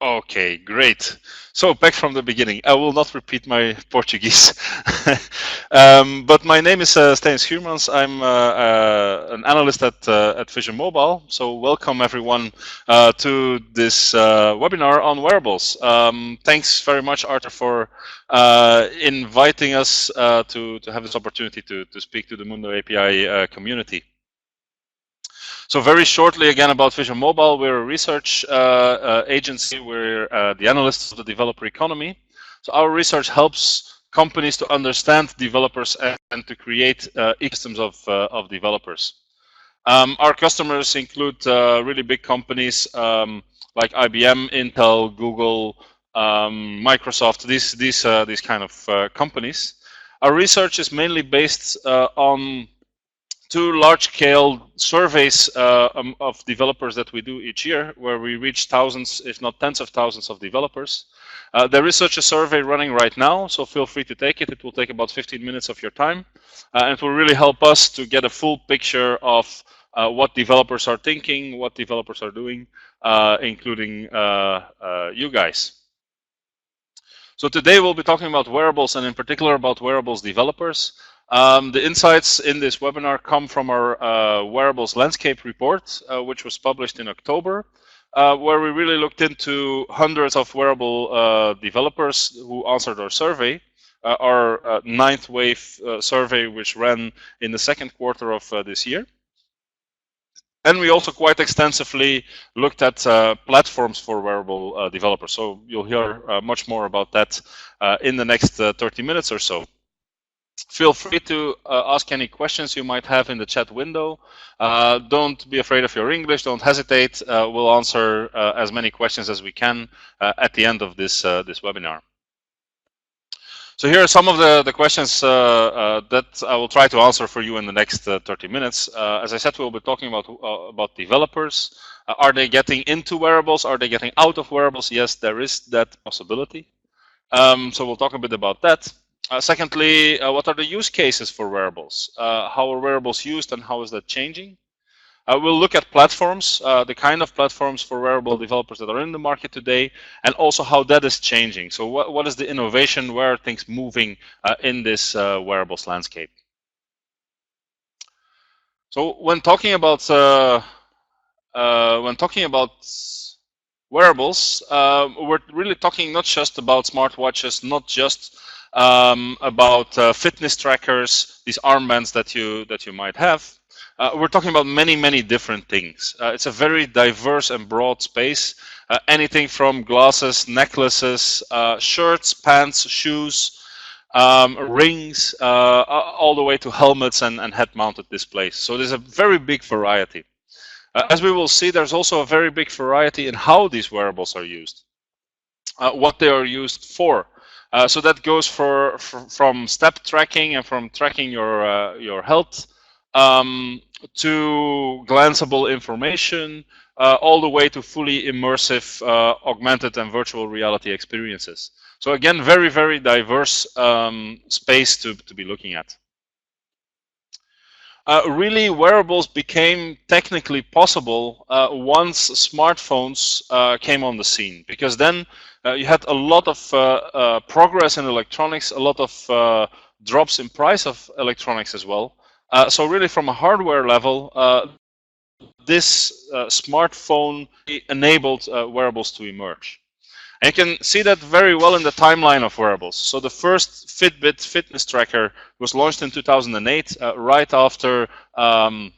Okay, great. So back from the beginning. I will not repeat my Portuguese. But my name is Stijn Schuurmans. I'm an analyst at VisionMobile. So welcome everyone to this webinar on wearables. Thanks very much, Arthur, for inviting us to have this opportunity to speak to the Mundo API community. So very shortly again about VisionMobile, we're a research agency. We're the analysts of the developer economy. So our research helps companies to understand developers and to create ecosystems of developers. Our customers include really big companies like IBM, Intel, Google, Microsoft, these kind of companies. Our research is mainly based on 2 large-scale surveys of developers that we do each year, where we reach thousands, if not tens of thousands of developers. There is such a survey running right now, so feel free to take it. It will take about 15 minutes of your time. And it will really help us to get a full picture of what developers are thinking, what developers are doing, including you guys. So today we'll be talking about wearables, and in particular about wearables developers. The insights in this webinar come from our Wearables Landscape report, which was published in October, where we really looked into hundreds of wearable developers who answered our survey, our 9th wave survey, which ran in the 2nd quarter of this year. And we also quite extensively looked at platforms for wearable developers. So you'll hear much more about that in the next 30 minutes or so. Feel free to ask any questions you might have in the chat window. Don't be afraid of your English. Don't hesitate. We'll answer as many questions as we can at the end of this webinar. So here are some of the questions that I will try to answer for you in the next 30 minutes. As I said, we'll be talking about developers. Are they getting into wearables? Are they getting out of wearables? Yes, there is that possibility. So we'll talk a bit about that. Secondly, what are the use cases for wearables? How are wearables used and how is that changing? We'll look at platforms, the kind of platforms for wearable developers that are in the market today, and also how that is changing. So what is the innovation, where are things moving in this wearables landscape? So when talking about wearables, we're really talking not just about smartwatches, not just about fitness trackers, these armbands that you might have. We're talking about many different things. It's a very diverse and broad space. Anything from glasses, necklaces, shirts, pants, shoes, rings, all the way to helmets and head-mounted displays. So there's a very big variety. As we will see, there's also a very big variety in how these wearables are used, what they are used for. So that goes from step tracking and from tracking your health to glanceable information, all the way to fully immersive augmented and virtual reality experiences. So again, very diverse space to be looking at. Really, wearables became technically possible once smartphones came on the scene, because then you had a lot of progress in electronics, a lot of drops in price of electronics as well. So really, from a hardware level, this smartphone enabled wearables to emerge. And you can see that very well in the timeline of wearables. So the first Fitbit fitness tracker was launched in 2008, right after the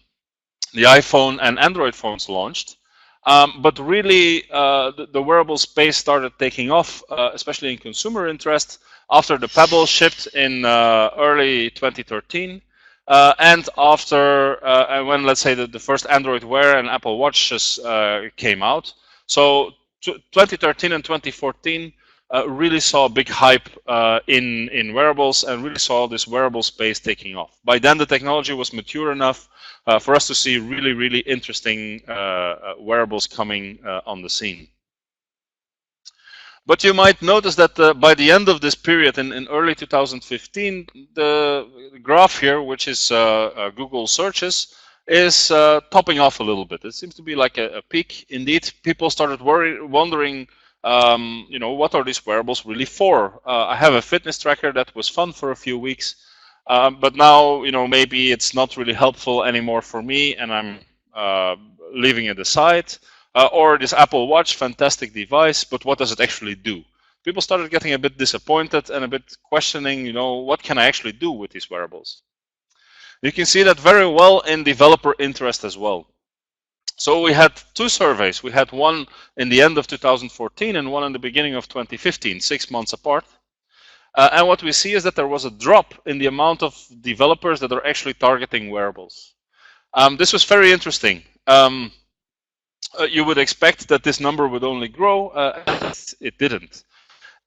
iPhone and Android phones launched. But really, the wearable space started taking off, especially in consumer interest, after the Pebble shipped in early 2013. And after when, let's say, the first Android Wear and Apple Watches came out. So 2013 and 2014 really saw a big hype in wearables and really saw this wearable space taking off. By then, the technology was mature enough for us to see really interesting wearables coming on the scene. But you might notice that by the end of this period, in early 2015, the graph here, which is Google searches, is topping off a little bit. It seems to be like a peak. Indeed, people started wondering what are these wearables really for? I have a fitness tracker that was fun for a few weeks, but now, maybe it's not really helpful anymore for me, and I'm leaving it aside. Or this Apple Watch, fantastic device, but what does it actually do? People started getting a bit disappointed and a bit questioning, what can I actually do with these wearables? You can see that very well in developer interest as well. So we had two surveys. We had one in the end of 2014 and one in the beginning of 2015, 6 months apart. And what we see is that there was a drop in the amount of developers that are actually targeting wearables. This was very interesting. You would expect that this number would only grow. It didn't.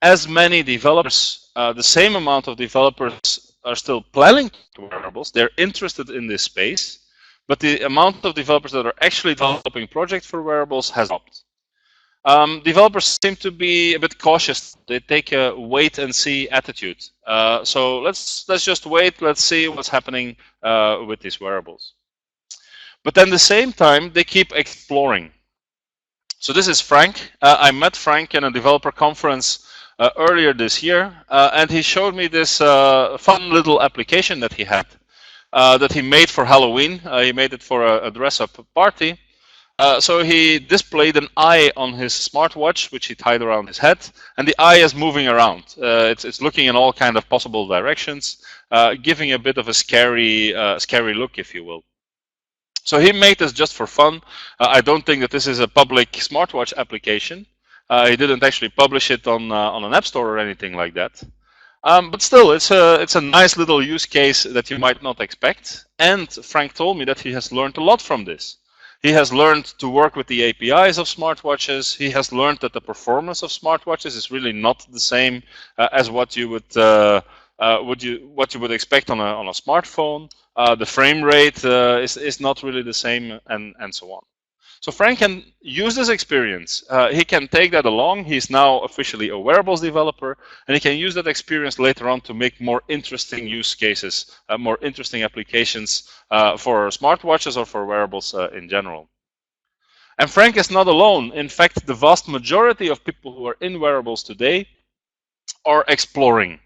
As many developers, the same amount of developers are still planning wearables. They're interested in this space, but the amount of developers that are actually developing projects for wearables has dropped. Developers seem to be a bit cautious. They take a wait and see attitude. So let's just wait. Let's see what's happening with these wearables. But then at the same time, they keep exploring. So this is Frank. I met Frank in a developer conference earlier this year, and he showed me this fun little application that he had, that he made for Halloween. He made it for a dress-up party. So he displayed an eye on his smartwatch, which he tied around his head, and the eye is moving around. It's looking in all kind of possible directions, giving a bit of a scary look, if you will. So he made this just for fun. I don't think that this is a public smartwatch application. He didn't actually publish it on an app store or anything like that. But still, it's a nice little use case that you might not expect. And Frank told me that he has learned a lot from this. He has learned to work with the APIs of smartwatches. He has learned that the performance of smartwatches is really not the same as what you would expect on a smartphone. The frame rate is not really the same, and so on. So Frank can use this experience. He can take that along. He's now officially a wearables developer, and he can use that experience later on to make more interesting use cases, more interesting applications for smartwatches or for wearables in general. And Frank is not alone. In fact, the vast majority of people who are in wearables today are exploring.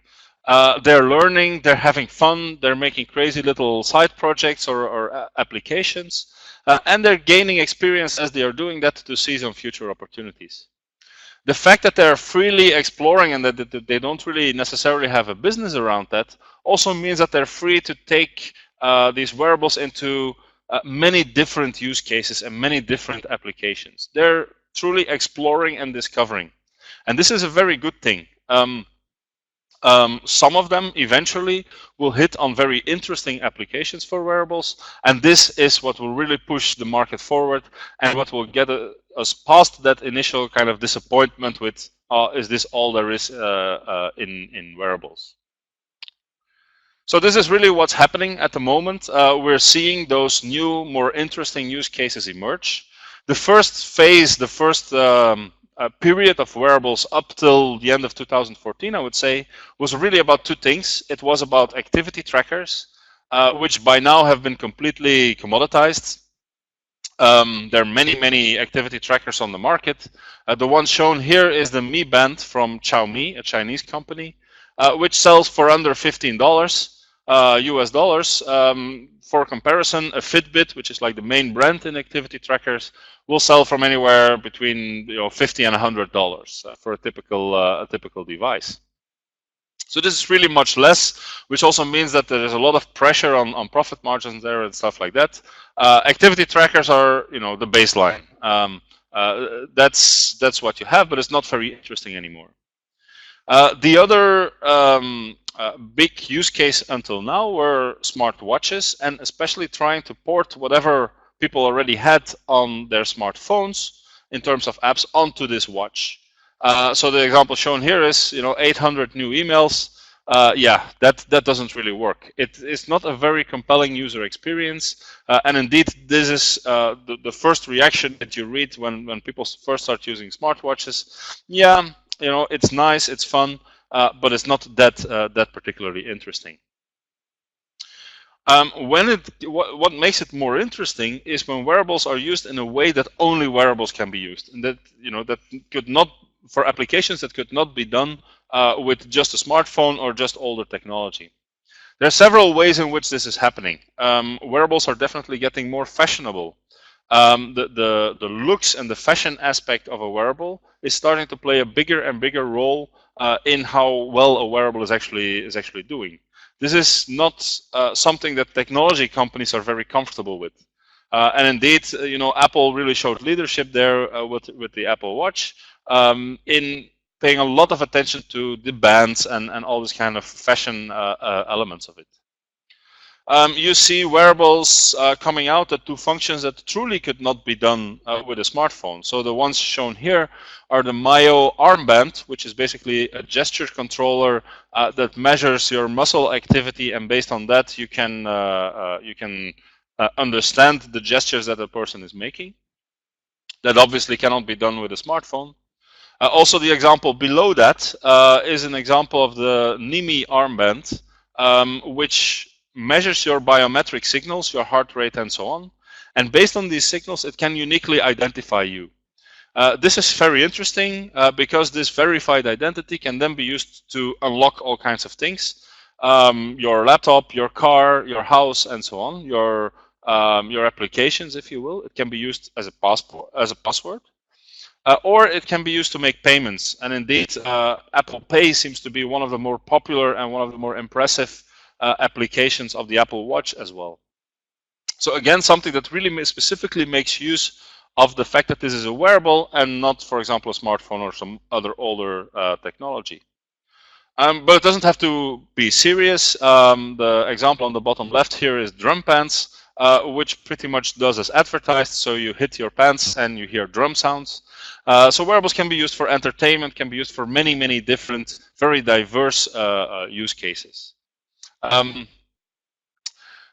They're learning, they're having fun, they're making crazy little side projects or applications, and they're gaining experience as they are doing that to seize on future opportunities. The fact that they're freely exploring and that they don't really necessarily have a business around that also means that they're free to take these wearables into many different use cases and many different applications. They're truly exploring and discovering. And this is a very good thing. Some of them eventually will hit on very interesting applications for wearables, and this is what will really push the market forward and what will get us past that initial kind of disappointment with, is this all there is in wearables? So this is really what's happening at the moment. We're seeing those new, more interesting use cases emerge. The first phase, the first period of wearables up till the end of 2014, I would say, was really about two things. It was about activity trackers, which by now have been completely commoditized. There are many, many activity trackers on the market. The one shown here is the Mi Band from Xiaomi, a Chinese company, which sells for under $15 US dollars. For comparison, a Fitbit, which is like the main brand in activity trackers, will sell from anywhere between $50 and $100 for a typical device. So this is really much less, which also means that there is a lot of pressure on profit margins there and stuff like that. Activity trackers are the baseline. That's what you have, but it's not very interesting anymore. The other big use case until now were smartwatches, and especially trying to port whatever people already had on their smartphones in terms of apps onto this watch. So the example shown here is 800 new emails. Yeah, that doesn't really work. It's not a very compelling user experience, and indeed this is the first reaction that you read when people first start using smartwatches. Yeah, it's nice, it's fun, but it's not that particularly interesting. What makes it more interesting is when wearables are used in a way that only wearables can be used, and that that could not for applications that could not be done with just a smartphone or just older technology. There are several ways in which this is happening. Wearables are definitely getting more fashionable. The looks and the fashion aspect of a wearable is starting to play a bigger and bigger role in how well a wearable is actually doing. This is not something that technology companies are very comfortable with. And indeed, Apple really showed leadership there with the Apple Watch in paying a lot of attention to the bands and all this kind of fashion elements of it. You see wearables coming out that do functions that truly could not be done with a smartphone. So the ones shown here are the Mayo armband, which is basically a gesture controller that measures your muscle activity, and based on that, you can understand the gestures that a person is making. That obviously cannot be done with a smartphone. Also, the example below that is an example of the Nimi armband, which measures your biometric signals, your heart rate, and so on. And based on these signals, it can uniquely identify you. This is very interesting because this verified identity can then be used to unlock all kinds of things. Your laptop, your car, your house, and so on. Your applications, if you will. It can be used as a password. Or it can be used to make payments. And indeed, Apple Pay seems to be one of the more popular and one of the more impressive applications of the Apple Watch as well. So again, something that really specifically makes use of the fact that this is a wearable and not, for example, a smartphone or some other older technology. But it doesn't have to be serious. The example on the bottom left here is drum pants, which pretty much does as advertised. So you hit your pants and you hear drum sounds. So wearables can be used for entertainment, can be used for many, many different, very diverse use cases.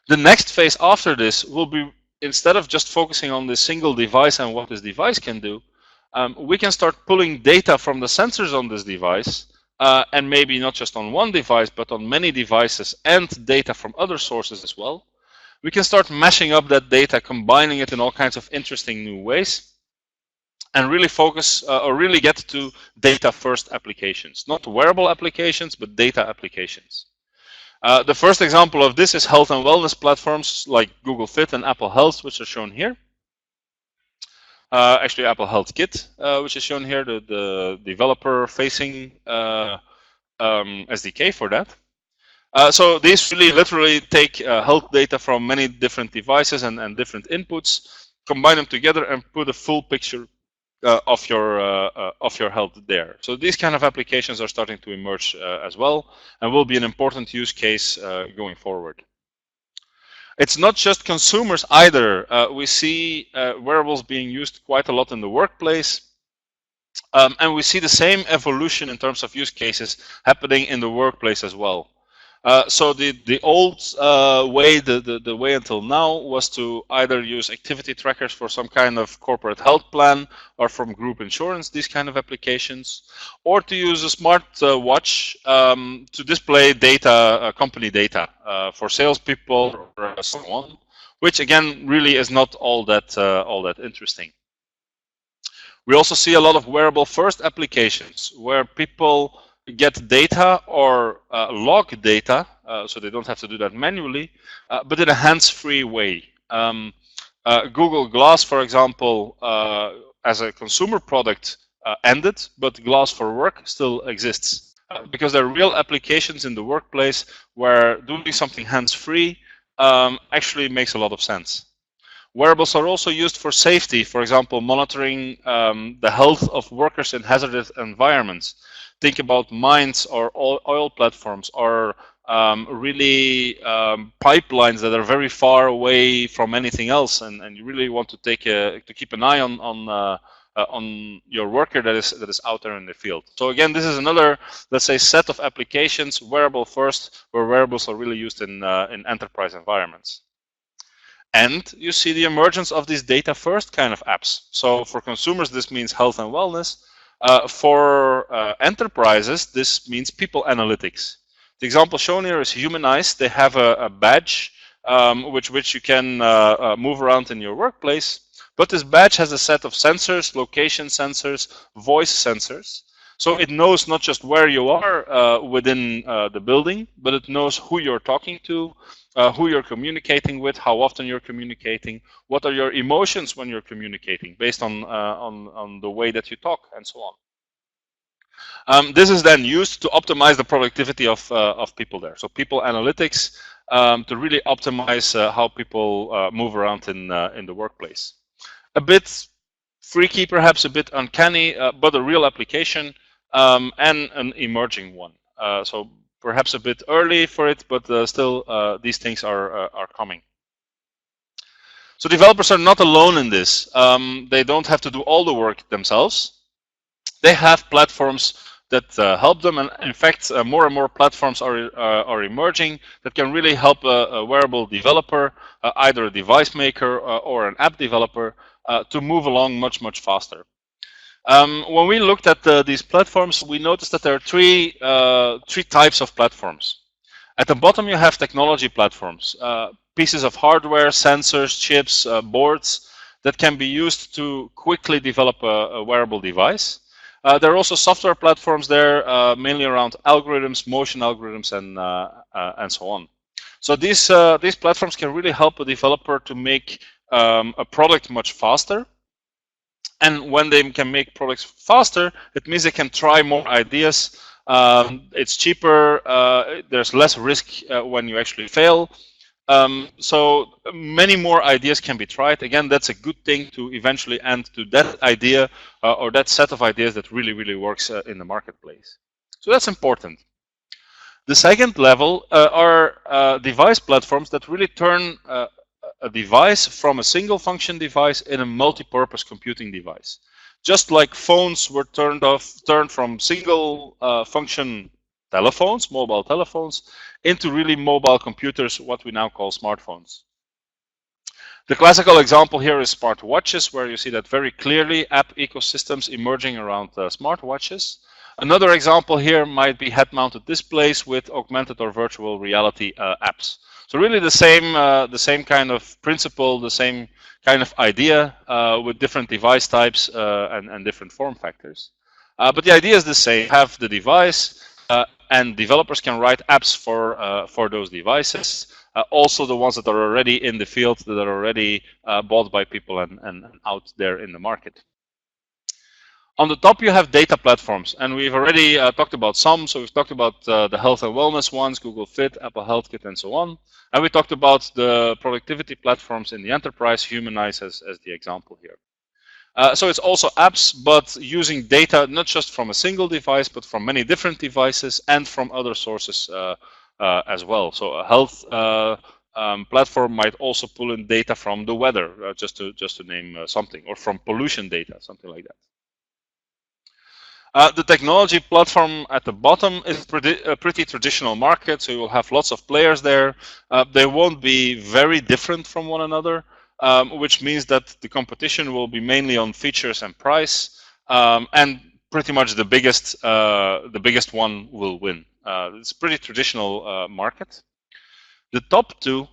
The next phase after this will be, instead of just focusing on this single device and what this device can do, we can start pulling data from the sensors on this device, and maybe not just on one device, but on many devices, and data from other sources as well. We can start mashing up that data, combining it in all kinds of interesting new ways, and really focus or really get to data-first applications. Not wearable applications, but data applications. The first example of this is health and wellness platforms like Google Fit and Apple Health, which are shown here. Actually, Apple Health Kit, which is shown here, the developer-facing SDK for that. So these really literally take health data from many different devices and different inputs, combine them together, and put a full picture of your health there. So these kind of applications are starting to emerge as well, and will be an important use case going forward. It's not just consumers either. We see wearables being used quite a lot in the workplace, and we see the same evolution in terms of use cases happening in the workplace as well. So the old way, the way until now, was to either use activity trackers for some kind of corporate health plan or from group insurance, these kind of applications, or to use a smart watch to display data, company data, for salespeople or so on, which again really is not all that interesting. We also see a lot of wearable first applications where people get data or log data, so they don't have to do that manually, but in a hands-free way. Google Glass, for example, as a consumer product ended, but Glass for Work still exists, because there are real applications in the workplace where doing something hands-free actually makes a lot of sense. Wearables are also used for safety, for example, monitoring the health of workers in hazardous environments. Think about mines or oil platforms, or really pipelines that are very far away from anything else, and you really want to keep an eye on your worker that is out there in the field. So again, this is another, let's say, set of applications, wearable first, where wearables are really used in enterprise environments. And you see the emergence of these data first kind of apps. So for consumers, this means health and wellness. For enterprises, this means people analytics. The example shown here is Humanize. They have a badge which you can move around in your workplace. But this badge has a set of sensors, location sensors, voice sensors. So it knows not just where you are within the building, but it knows who you're talking to, who you're communicating with, how often you're communicating, what are your emotions when you're communicating, based on the way that you talk, and so on. This is then used to optimize the productivity of people there. So people analytics to really optimize how people move around in the workplace. A bit freaky, perhaps a bit uncanny, but a real application and an emerging one. So perhaps a bit early for it, but still these things are coming. So developers are not alone in this. They don't have to do all the work themselves. They have platforms that help them, and in fact, more and more platforms are emerging that can really help a wearable developer, either a device maker or an app developer, to move along much faster. When we looked at these platforms, we noticed that there are three types of platforms. At the bottom, you have technology platforms, pieces of hardware, sensors, chips, boards that can be used to quickly develop a wearable device. There are also software platforms there, mainly around algorithms, motion algorithms, and so on. So these platforms can really help a developer to make a product much faster. And when they can make products faster, it means they can try more ideas. It's cheaper. There's less risk when you actually fail. So many more ideas can be tried. Again, that's a good thing to eventually end to that idea or that set of ideas that really works in the marketplace. So that's important. The second level are device platforms that really turn a device from a single function device in a multi-purpose computing device. Just like phones were turned from single function telephones, mobile telephones, into really mobile computers, what we now call smartphones. The classical example here is smartwatches, where you see that very clearly, app ecosystems emerging around smartwatches. Another example here might be head-mounted displays with augmented or virtual reality apps. So really the same kind of principle, the same kind of idea with different device types and different form factors. But the idea is the same. Have the device, and developers can write apps for those devices. Also the ones that are already in the field, that are already bought by people and out there in the market. On the top, you have data platforms, and we've already talked about some. So we've talked about the health and wellness ones, Google Fit, Apple Health Kit, and so on. And we talked about the productivity platforms in the enterprise, Humanize as the example here. So it's also apps, but using data not just from a single device, but from many different devices and from other sources as well. So a health platform might also pull in data from the weather, just to name something, or from pollution data, something like that. The technology platform at the bottom is a pretty traditional market, so you will have lots of players there. They won't be very different from one another, which means that the competition will be mainly on features and price, and pretty much the biggest one will win. It's a pretty traditional market. The top two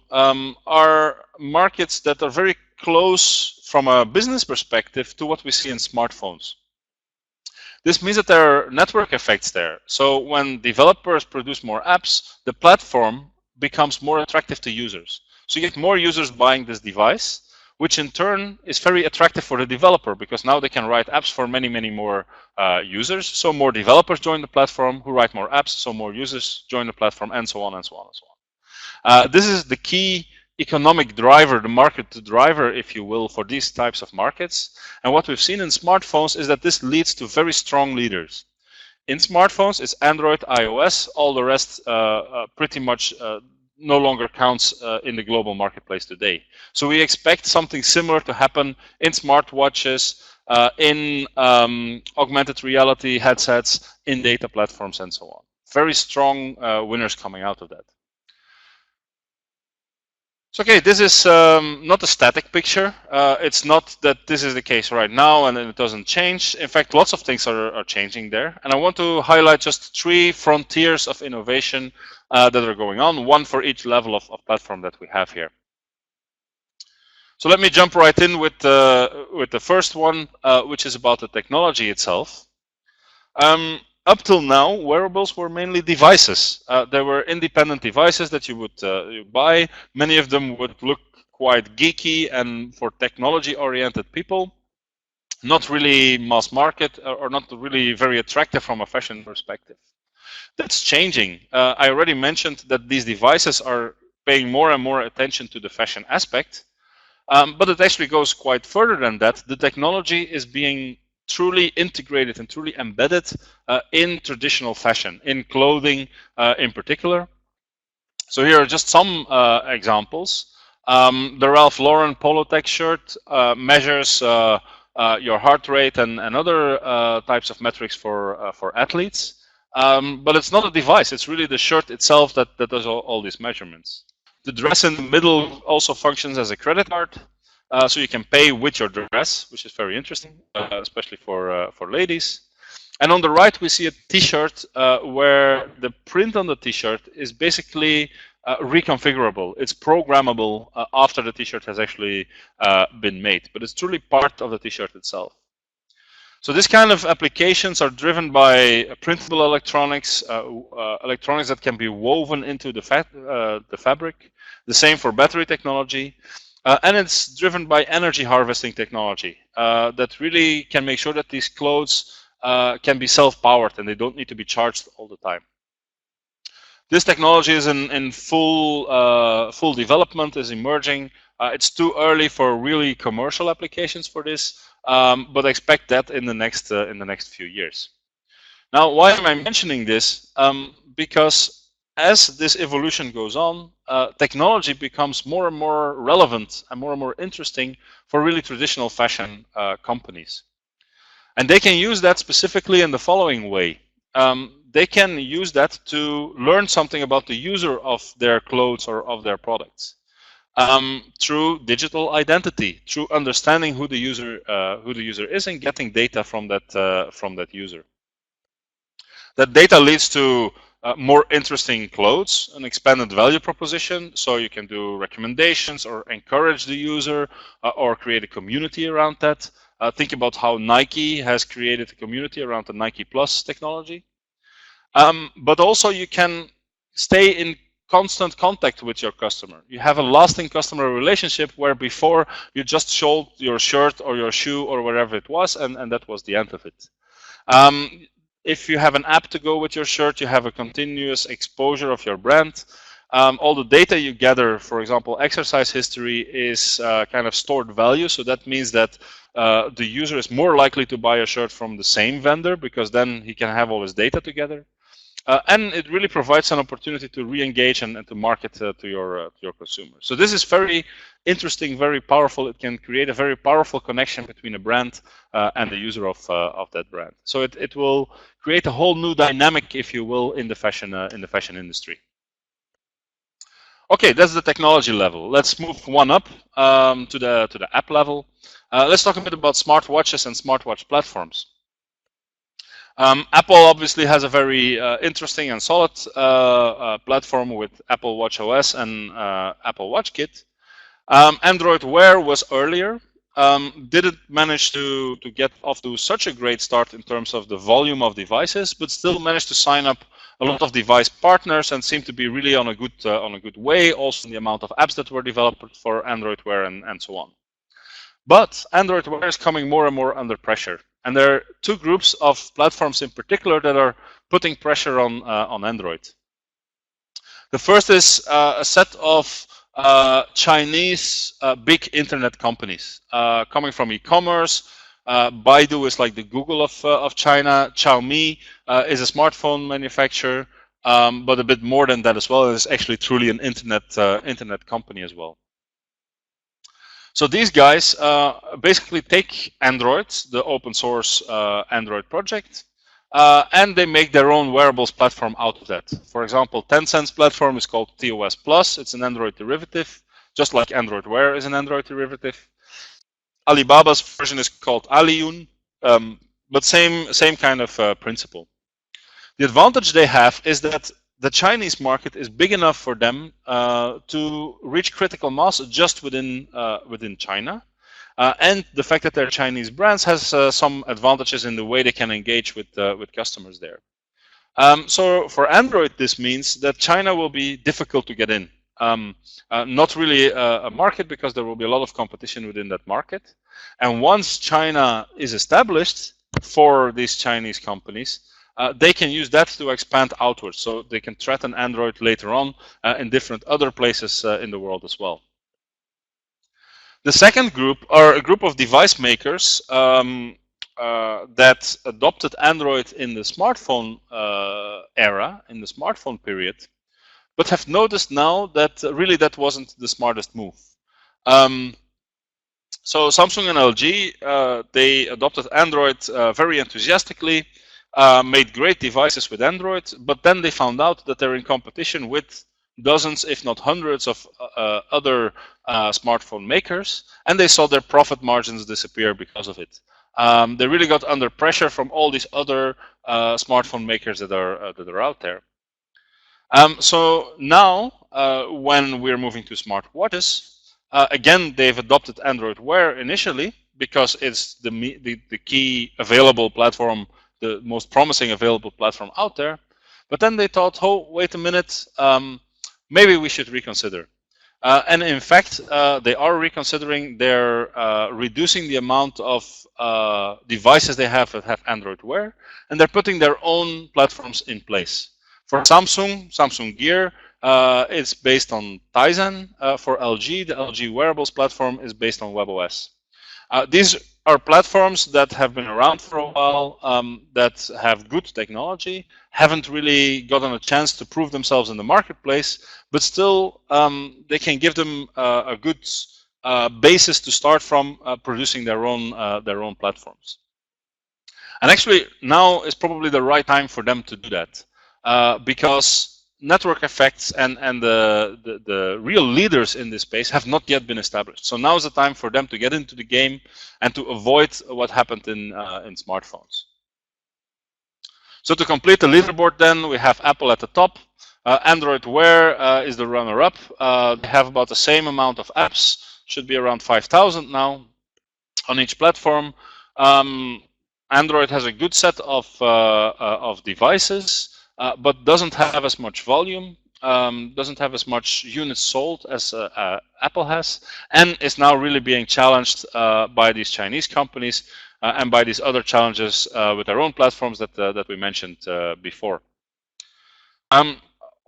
are markets that are very close from a business perspective to what we see in smartphones. This means that there are network effects there. So when developers produce more apps, the platform becomes more attractive to users. So you get more users buying this device, which in turn is very attractive for the developer, because now they can write apps for many more users. So more developers join the platform who write more apps, so more users join the platform, and so on and so on and so on. This is the key economic driver, the market driver, if you will, for these types of markets. And what we've seen in smartphones is that this leads to very strong leaders. In smartphones, it's Android, iOS. All the rest pretty much no longer counts in the global marketplace today. So we expect something similar to happen in smartwatches, in augmented reality headsets, in data platforms, and so on. Very strong winners coming out of that. So, okay, this is not a static picture. It's not that this is the case right now and it doesn't change. In fact, lots of things are changing there. And I want to highlight just 3 frontiers of innovation that are going on, one for each level of platform that we have here. So let me jump right in with the first one, which is about the technology itself. Up till now, wearables were mainly devices. They were independent devices that you would buy. Many of them would look quite geeky and for technology-oriented people, not really mass market or not really very attractive from a fashion perspective. That's changing. I already mentioned that these devices are paying more and more attention to the fashion aspect, but it actually goes quite further than that. The technology is being truly integrated and truly embedded in traditional fashion, in clothing in particular. So here are just some examples. The Ralph Lauren Polo Tech shirt measures your heart rate and other types of metrics for athletes. But it's not a device, it's really the shirt itself that does all these measurements. The dress in the middle also functions as a credit card. So you can pay with your dress, which is very interesting, especially for ladies. And on the right, we see a T-shirt where the print on the T-shirt is basically reconfigurable. It's programmable after the T-shirt has actually been made, but it's truly part of the T-shirt itself. So this kind of applications are driven by printable electronics, electronics that can be woven into the fabric. The same for battery technology. And it's driven by energy harvesting technology that really can make sure that these clothes can be self-powered and they don't need to be charged all the time. This technology is in full development, is emerging. It's too early for really commercial applications for this, but I expect that in the next few years. Now, why am I mentioning this? Because as this evolution goes on, technology becomes more and more relevant and more interesting for really traditional fashion companies. And they can use that specifically in the following way. They can use that to learn something about the user of their clothes or of their products. Through digital identity, through understanding who the user is and getting data from that user. That data leads to more interesting clothes, an expanded value proposition, so you can do recommendations or encourage the user or create a community around that. Think about how Nike has created a community around the Nike Plus technology. But also you can stay in constant contact with your customer. You have a lasting customer relationship where before you just sold your shirt or your shoe or wherever it was, and that was the end of it. If you have an app to go with your shirt, you have a continuous exposure of your brand. All the data you gather, for example, exercise history, is kind of stored value. So that means that the user is more likely to buy a shirt from the same vendor because then he can have all his data together. And it really provides an opportunity to re-engage and to market to your consumers. So this is very interesting, very powerful. It can create a very powerful connection between a brand and the user of that brand. So it will create a whole new dynamic, if you will, in the fashion industry. Okay, that's the technology level. Let's move one up to the app level. Let's talk a bit about smartwatches and smartwatch platforms. Apple obviously has a very interesting and solid platform with Apple Watch OS and Apple Watch Kit. Android Wear was earlier. Didn't manage to get off to such a great start in terms of the volume of devices, but still managed to sign up a lot of device partners and seemed to be really on a good way. Also, in the amount of apps that were developed for Android Wear and so on. But Android Wear is coming more and more under pressure. And there are two groups of platforms in particular that are putting pressure on Android. The first is a set of Chinese big internet companies coming from e-commerce. Baidu is like the Google of China. Xiaomi is a smartphone manufacturer, but a bit more than that as well. It's actually truly an internet company as well. So these guys basically take Android, the open source Android project, and they make their own wearables platform out of that. For example, Tencent's platform is called TOS Plus. It's an Android derivative, just like Android Wear is an Android derivative. Alibaba's version is called Aliyun, but same kind of principle. The advantage they have is that the Chinese market is big enough for them to reach critical mass just within China. And the fact that they're Chinese brands has some advantages in the way they can engage with customers there. So for Android, this means that China will be difficult to get in. Not really a market, because there will be a lot of competition within that market. And once China is established for these Chinese companies, they can use that to expand outwards. So they can threaten Android later on in different other places in the world as well. The second group are a group of device makers that adopted Android in the smartphone era, in the smartphone period, but have noticed now that really that wasn't the smartest move. So Samsung and LG, they adopted Android very enthusiastically, made great devices with Android, but then they found out that they're in competition with dozens, if not hundreds, of other smartphone makers, and they saw their profit margins disappear because of it. They really got under pressure from all these other smartphone makers that are out there. So now, when we're moving to smartwatches, again, they've adopted Android Wear initially because it's the key available platform, the most promising available platform out there. But then they thought, oh, wait a minute, maybe we should reconsider. And in fact, they are reconsidering. They're reducing the amount of devices they have that have Android Wear, and they're putting their own platforms in place. For Samsung Gear is based on Tizen. For LG, the LG Wearables platform is based on WebOS. These are platforms that have been around for a while, that have good technology, haven't really gotten a chance to prove themselves in the marketplace, but still they can give them a good basis to start from producing their own platforms. And actually, now is probably the right time for them to do that, because network effects and the real leaders in this space have not yet been established. So now is the time for them to get into the game and to avoid what happened in smartphones. So to complete the leaderboard, then we have Apple at the top. Android Wear is the runner-up. They have about the same amount of apps, should be around 5,000 now on each platform. Android has a good set of devices, but doesn't have as much volume, doesn't have as much units sold as Apple has, and is now really being challenged by these Chinese companies and by these other challenges with their own platforms that we mentioned before.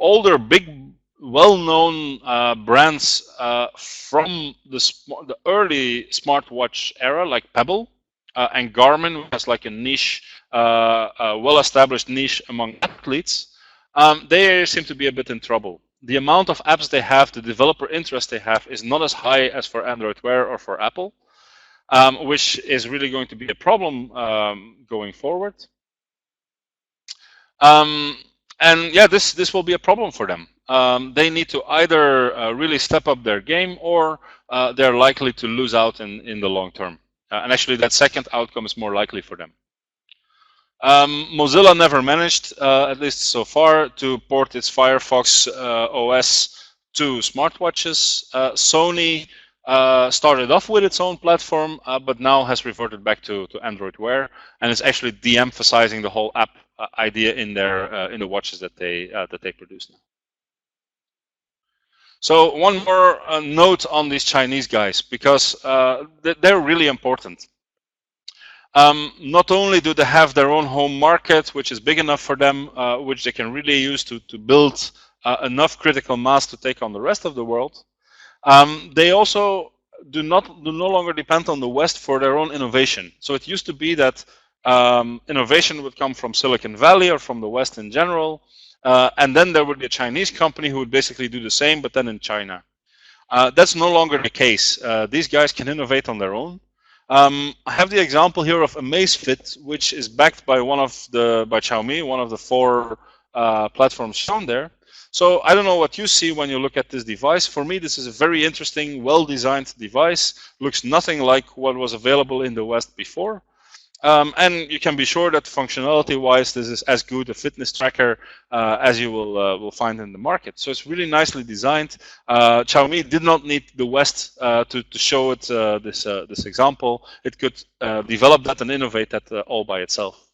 Older, big, well-known brands from the early smartwatch era, like Pebble and Garmin, which has like a niche, a well-established niche among athletes, they seem to be a bit in trouble. The amount of apps they have, the developer interest they have, is not as high as for Android Wear or for Apple, which is really going to be a problem going forward. And yeah, this will be a problem for them. They need to either really step up their game, or they're likely to lose out in the long term. And actually, that second outcome is more likely for them. Mozilla never managed, at least so far, to port its Firefox OS to smartwatches. Sony started off with its own platform, but now has reverted back to Android Wear, and is actually de-emphasizing the whole app idea in the watches that they produce now. So one more note on these Chinese guys, because they're really important. Not only do they have their own home market, which is big enough for them, which they can really use to build enough critical mass to take on the rest of the world, they also do no longer depend on the West for their own innovation. So it used to be that innovation would come from Silicon Valley or from the West in general, and then there would be a Chinese company who would basically do the same, but then in China. That's no longer the case. These guys can innovate on their own. I have the example here of Amazfit, which is backed by by Xiaomi, one of the 4 platforms shown there. So I don't know what you see when you look at this device. For me, this is a very interesting, well-designed device. Looks nothing like what was available in the West before. And you can be sure that functionality-wise, this is as good a fitness tracker as you will find in the market. So it's really nicely designed. Xiaomi did not need the West to show it this example. It could develop that and innovate that all by itself.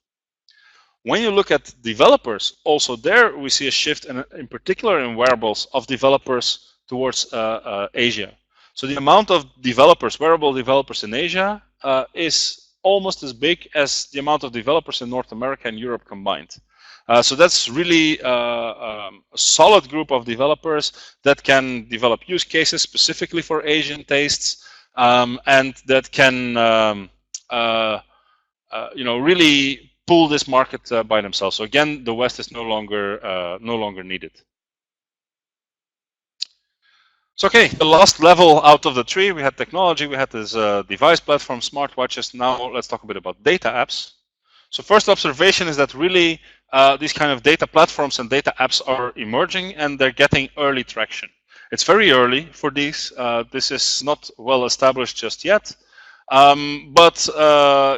When you look at developers, also there we see a shift, in particular in wearables, of developers towards Asia. So the amount of developers, wearable developers in Asia, is almost as big as the amount of developers in North America and Europe combined. So that's really a solid group of developers that can develop use cases specifically for Asian tastes, and that can really pull this market by themselves. So again, the West is no longer needed. So okay, the last level out of the tree, we had technology, we had this device platform, smartwatches. Now let's talk a bit about data apps. So first observation is that really these kind of data platforms and data apps are emerging, and they're getting early traction. It's very early for these. This is not well established just yet, but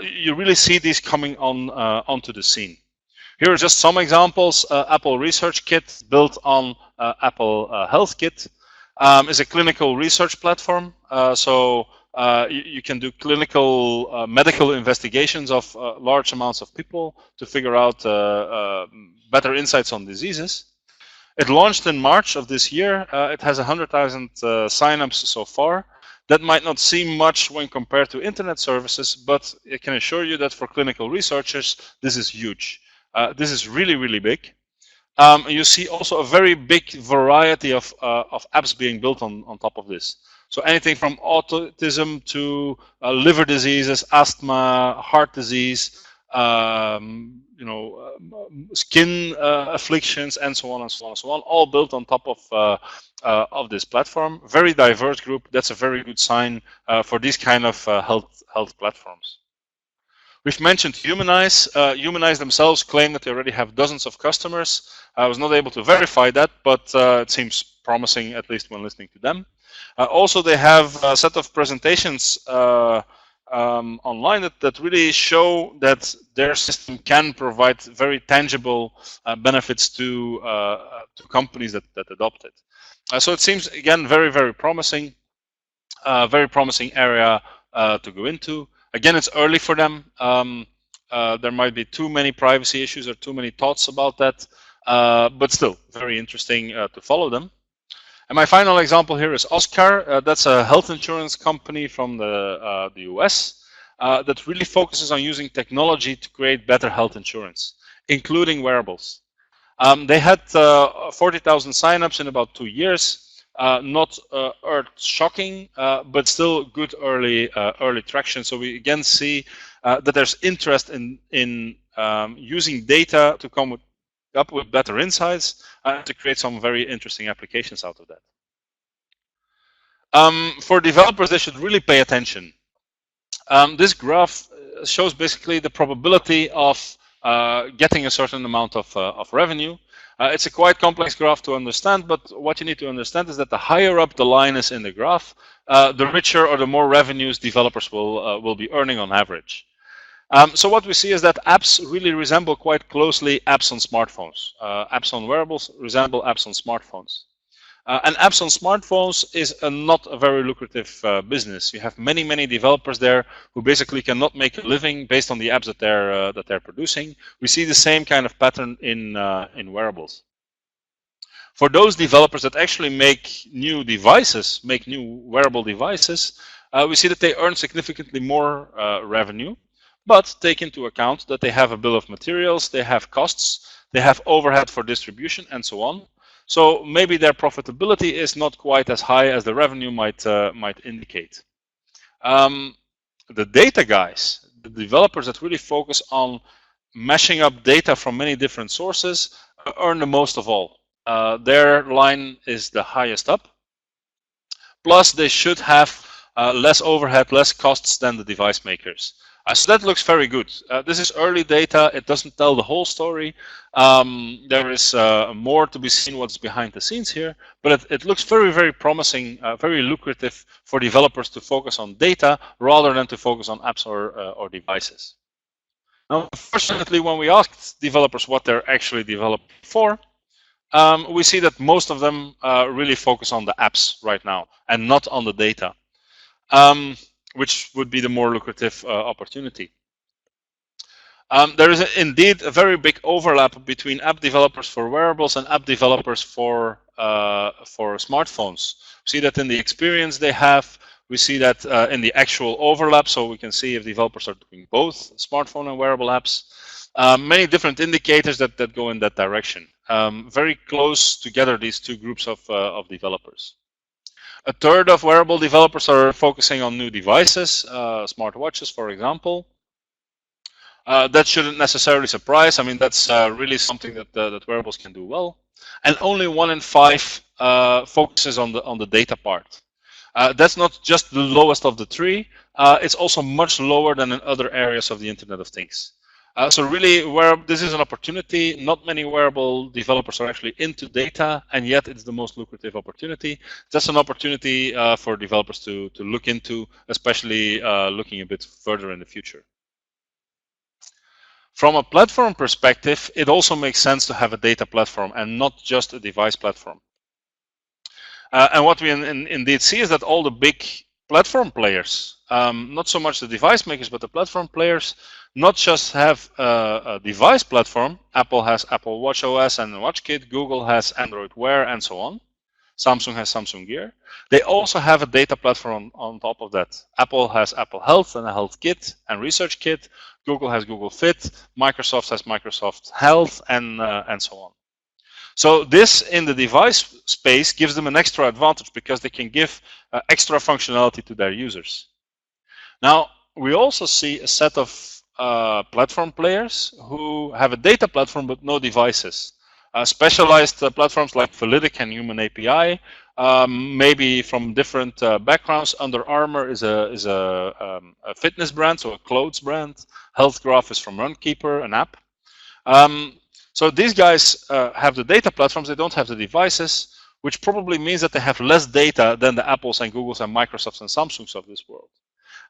you really see these coming onto the scene. Here are just some examples. Apple Research Kit, built on Apple Health Kit, is a clinical research platform. You can do clinical medical investigations of large amounts of people to figure out better insights on diseases. It launched in March of this year. It has 100,000 signups so far. That might not seem much when compared to internet services, but I can assure you that for clinical researchers, this is huge. This is really, really big. You see also a very big variety of apps being built on top of this. So anything from autism to liver diseases, asthma, heart disease, skin afflictions, and so on and so on and so on, all built on top of this platform. Very diverse group. That's a very good sign for these kind of health platforms. We've mentioned Humanize. Humanize themselves claim that they already have dozens of customers. I was not able to verify that, but it seems promising, at least when listening to them. Also, they have a set of presentations online that really show that their system can provide very tangible benefits to companies that adopt it. So it seems, again, very, very promising area to go into. Again, it's early for them. There might be too many privacy issues or too many thoughts about that, but still very interesting to follow them. And my final example here is Oscar. That's a health insurance company from the US that really focuses on using technology to create better health insurance, including wearables. They had 40,000 signups in about 2 years. Not earth-shocking, but still good early traction. So we again see that there's interest in using data to come up with better insights to create some very interesting applications out of that. For developers, they should really pay attention. This graph shows basically the probability of getting a certain amount of revenue. It's a quite complex graph to understand, but what you need to understand is that the higher up the line is in the graph, the richer or the more revenues developers will be earning on average. So what we see is that apps really resemble quite closely apps on smartphones. Apps on wearables resemble apps on smartphones. And apps on smartphones is not a very lucrative business. You have many developers there who basically cannot make a living based on the apps that they're producing. We see the same kind of pattern in wearables. For those developers that actually make new devices, make new wearable devices, we see that they earn significantly more revenue, but take into account that they have a bill of materials, they have costs, they have overhead for distribution, and so on. So maybe their profitability is not quite as high as the revenue might indicate. The data guys, the developers that really focus on mashing up data from many different sources, earn the most of all. Their line is the highest up. Plus, they should have less overhead, less costs than the device makers. So that looks very good. This is early data. It doesn't tell the whole story. There is more to be seen what's behind the scenes here, but it looks very promising, very lucrative for developers to focus on data rather than to focus on apps or devices. Now, unfortunately, when we asked developers what they're actually developing for, we see that most of them really focus on the apps right now and not on the data, which would be the more lucrative opportunity. There is indeed a very big overlap between app developers for wearables and app developers for smartphones. We see that in the experience they have. We see that in the actual overlap, so we can see if developers are doing both smartphone and wearable apps. Many different indicators that go in that direction. Very close together, these two groups of developers. A third of wearable developers are focusing on new devices, smartwatches, for example. That shouldn't necessarily surprise. I mean, that's really something that wearables can do well. And only 1 in 5 focuses on the data part. That's not just the lowest of the three. It's also much lower than in other areas of the Internet of Things. So really, this is an opportunity. Not many wearable developers are actually into data, and yet it's the most lucrative opportunity. That's an opportunity for developers to look into, especially looking a bit further in the future. From a platform perspective, it also makes sense to have a data platform and not just a device platform. And what we indeed see is that all the big platform players, not so much the device makers, but the platform players, not just have a device platform. Apple has Apple Watch OS and WatchKit. Google has Android Wear and so on. Samsung has Samsung Gear. They also have a data platform on top of that. Apple has Apple Health and a Health Kit and Research Kit. Google has Google Fit. Microsoft has Microsoft Health and so on. So this in the device space gives them an extra advantage because they can give extra functionality to their users. Now, we also see a set of platform players who have a data platform but no devices. Specialized platforms like Validic and Human API, maybe from different backgrounds. Under Armour is a fitness brand, so a clothes brand. Health Graph is from Runkeeper, an app. So these guys have the data platforms, they don't have the devices, which probably means that they have less data than the Apples and Googles and Microsofts and Samsungs of this world.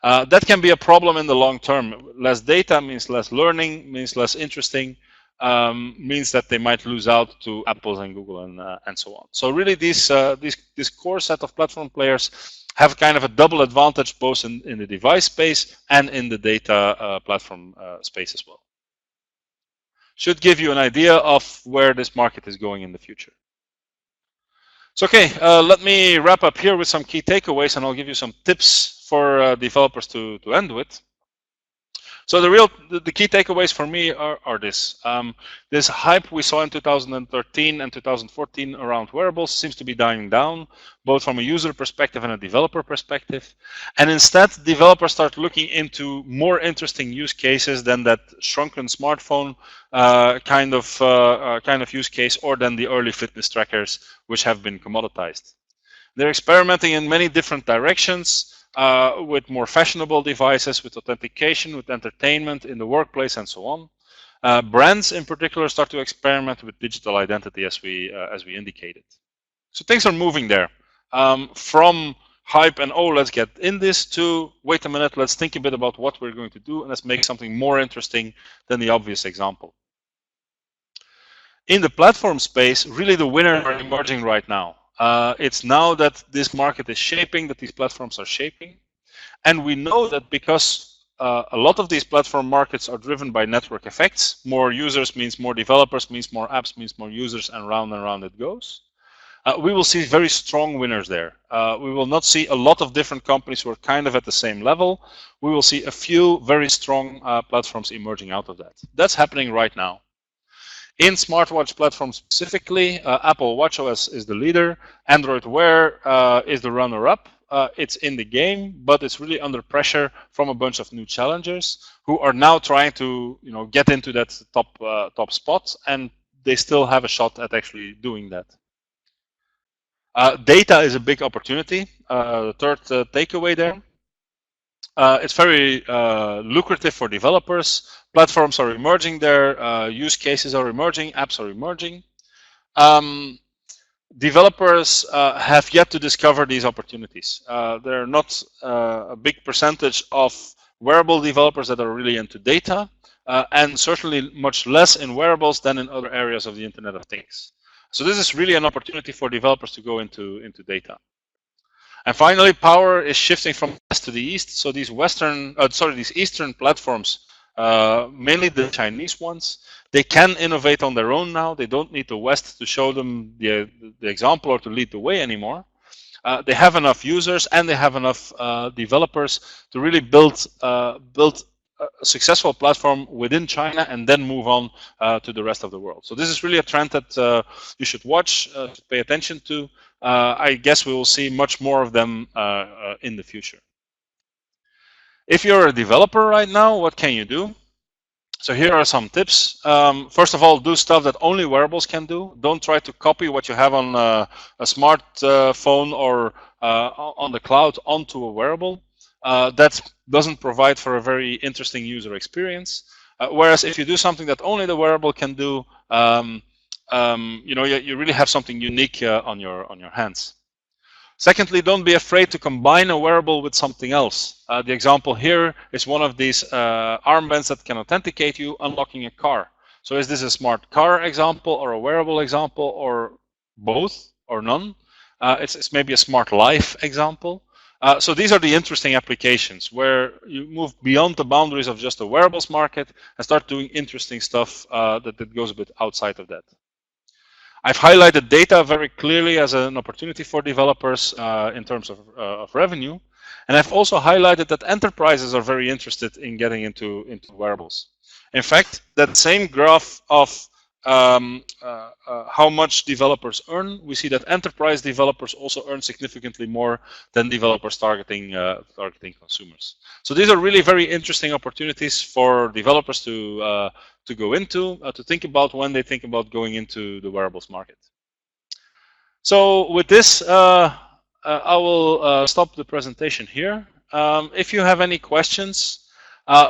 That can be a problem in the long term. Less data means less learning, means less interesting, means that they might lose out to Apple and Google and so on. So really this core set of platform players have kind of a double advantage both in the device space and in the data platform space as well. Should give you an idea of where this market is going in the future. So okay, let me wrap up here with some key takeaways, and I'll give you some tips for developers to end with. So the key takeaways for me are this. This hype we saw in 2013 and 2014 around wearables seems to be dying down, both from a user perspective and a developer perspective. And instead, developers start looking into more interesting use cases than that shrunken smartphone kind of use case, or than the early fitness trackers, which have been commoditized. They're experimenting in many different directions. With more fashionable devices, with authentication, with entertainment in the workplace, and so on. Brands, in particular, start to experiment with digital identity, as we indicated. So things are moving there. From hype and oh, let's get in this, to wait a minute, let's think a bit about what we're going to do, and let's make something more interesting than the obvious example. In the platform space, really the winners are emerging right now. It's now that this market is shaping, that these platforms are shaping. And we know that because a lot of these platform markets are driven by network effects. More users means more developers, means more apps, means more users, and round it goes. We will see very strong winners there. We will not see a lot of different companies who are kind of at the same level. We will see a few very strong platforms emerging out of that. That's happening right now. In smartwatch platforms specifically, Apple Watch OS is the leader. Android Wear is the runner-up. It's in the game, but it's really under pressure from a bunch of new challengers who are now trying to, get into that top spot, and they still have a shot at actually doing that. Data is a big opportunity. The third takeaway there. It's very lucrative for developers. Platforms are emerging there. Use cases are emerging. Apps are emerging. Developers have yet to discover these opportunities. There are not a big percentage of wearable developers that are really into data. and certainly much less in wearables than in other areas of the Internet of Things. So this is really an opportunity for developers to go into data. And finally, power is shifting from west to the east. So these these Eastern platforms, mainly the Chinese ones, they can innovate on their own now. They don't need the West to show them the example or to lead the way anymore. They have enough users and they have enough developers to really build a successful platform within China and then move on to the rest of the world. So this is really a trend that you should watch, pay attention to. I guess we will see much more of them in the future. If you're a developer right now, what can you do? So here are some tips. First of all, do stuff that only wearables can do. Don't try to copy what you have on a smartphone or on the cloud onto a wearable. That doesn't provide for a very interesting user experience. Whereas if you do something that only the wearable can do, you really have something unique on your hands. Secondly, don't be afraid to combine a wearable with something else. The example here is one of these armbands that can authenticate you unlocking a car. So is this a smart car example or a wearable example or both or none? It's maybe a smart life example. So these are the interesting applications where you move beyond the boundaries of just the wearables market and start doing interesting stuff that goes a bit outside of that. I've highlighted data very clearly as an opportunity for developers in terms of revenue. And I've also highlighted that enterprises are very interested in getting into wearables. In fact, that same graph of how much developers earn, we see that enterprise developers also earn significantly more than developers targeting consumers. So these are really very interesting opportunities for developers to go into, to think about when they think about going into the wearables market. So with this, I will stop the presentation here. If you have any questions,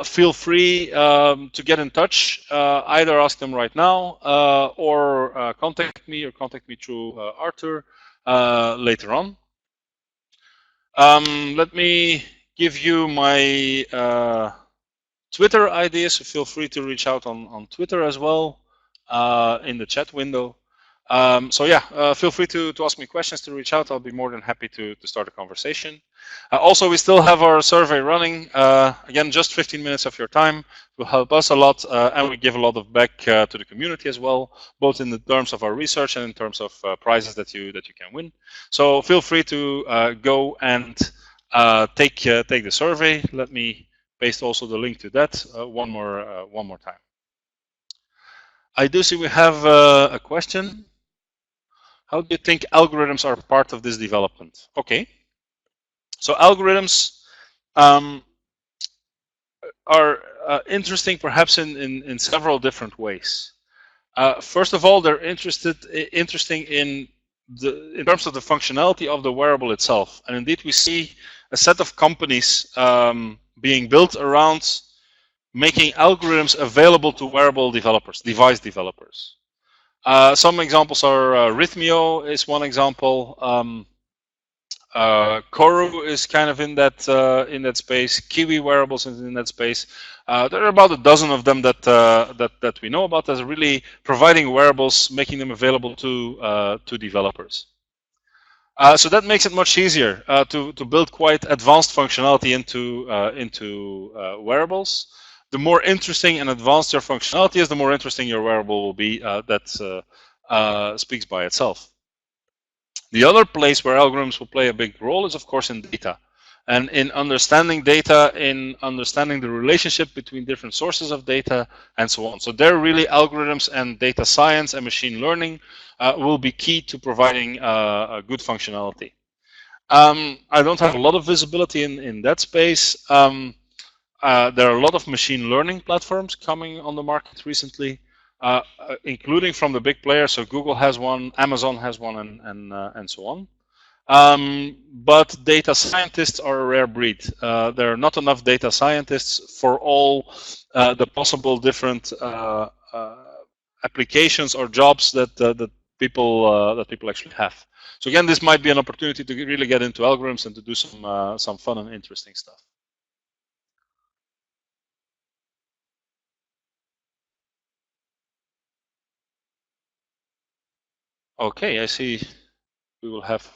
feel free to get in touch. Either ask them right now or contact me through Arthur later on. Let me give you my Twitter ID, so feel free to reach out on Twitter as well in the chat window. So yeah, feel free to ask me questions, to reach out. I'll be more than happy to start a conversation. Also, we still have our survey running. Again, just 15 minutes of your time will help us a lot, and we give a lot of back to the community as well, both in the terms of our research and in terms of prizes that you can win. So feel free to go and take the survey. Let me paste also the link to that one more time. I do see we have a question. How do you think algorithms are part of this development? Okay. So algorithms are interesting perhaps in several different ways. First of all, they're interesting in terms of the functionality of the wearable itself. And indeed, we see a set of companies being built around making algorithms available to wearable developers, device developers. Some examples are Rhythmio is one example. Koru is kind of in that space. Kiwi Wearables is in that space. There are about a dozen of them that we know about as really providing wearables, making them available to developers. So that makes it much easier to build quite advanced functionality into wearables. The more interesting and advanced your functionality is, the more interesting your wearable will be. That speaks by itself. The other place where algorithms will play a big role is, of course, in data. And in understanding data, in understanding the relationship between different sources of data, and so on. So there really algorithms and data science and machine learning will be key to providing a good functionality. I don't have a lot of visibility in that space. There are a lot of machine learning platforms coming on the market recently, including from the big players. So Google has one, Amazon has one, and so on. But data scientists are a rare breed. There are not enough data scientists for all the possible different applications or jobs that people actually have. So again, this might be an opportunity to really get into algorithms and to do some fun and interesting stuff. Okay, I see. We will have.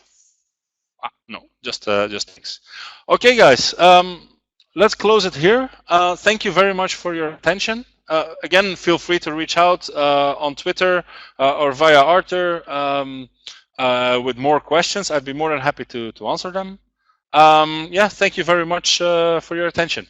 No, just thanks. Okay, guys. Let's close it here. Thank you very much for your attention. Again, feel free to reach out on Twitter or via Arthur with more questions. I'd be more than happy to answer them. Yeah, thank you very much for your attention.